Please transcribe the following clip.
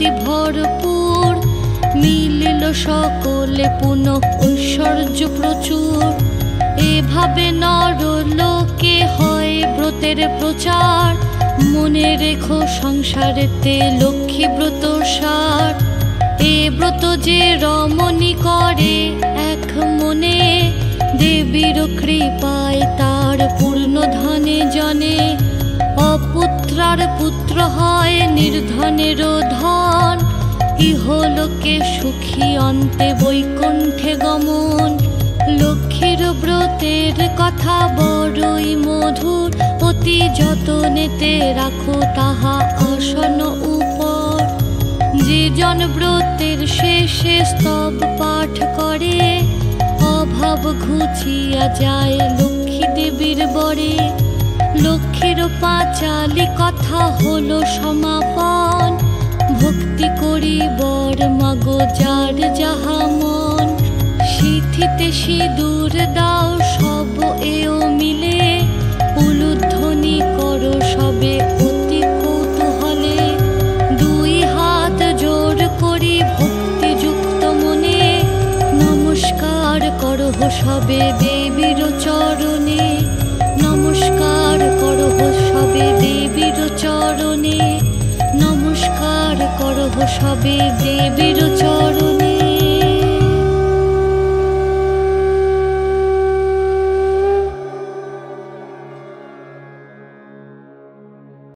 ভক্তি ভরপুর, মিলিল সকলে পুনঃ ঐশ্বর্য প্রচুর। এভাবে নরলোকে হয় ব্রতের প্রচার, মনে রেখো সংসারেতে লক্ষ্মী ব্রত সার। এ ব্রত যে রমণী করে এক মনে, দেবীর কৃপায় তার পূর্ণ ধনে জনে। অপুত্রার পুত্র হয় নির্ধনেরও ধন, ইহলোকে সুখী অন্তে বৈকুণ্ঠে গমন। লক্ষ্মীর ব্রতের কথা বড়ই মধুর, অতি যতনেতে রাখো তাহা আসন উপর। যে জন ব্রতের শেষে স্তব পাঠ করে, অভাব ঘুচিয়া যায় লক্ষ্মী দেবীর বরে। লক্ষ্মীর পাঁচালি কথা হলো সমাপন, ভক্তি করি বর মাগো যার যাহা মন। সিথিতে সিঁদুর দাও সব এও মিলে, উলুধ্বনি করো সবে অতি কৌতূহলে। দুই হাত জোর করি ভক্তিযুক্ত মনে, নমস্কার করো সবে দেবীর চরণে। নমস্কার করো সবে দেবীর চরণে, নমস্কার করো সবে দেবীর চরণে।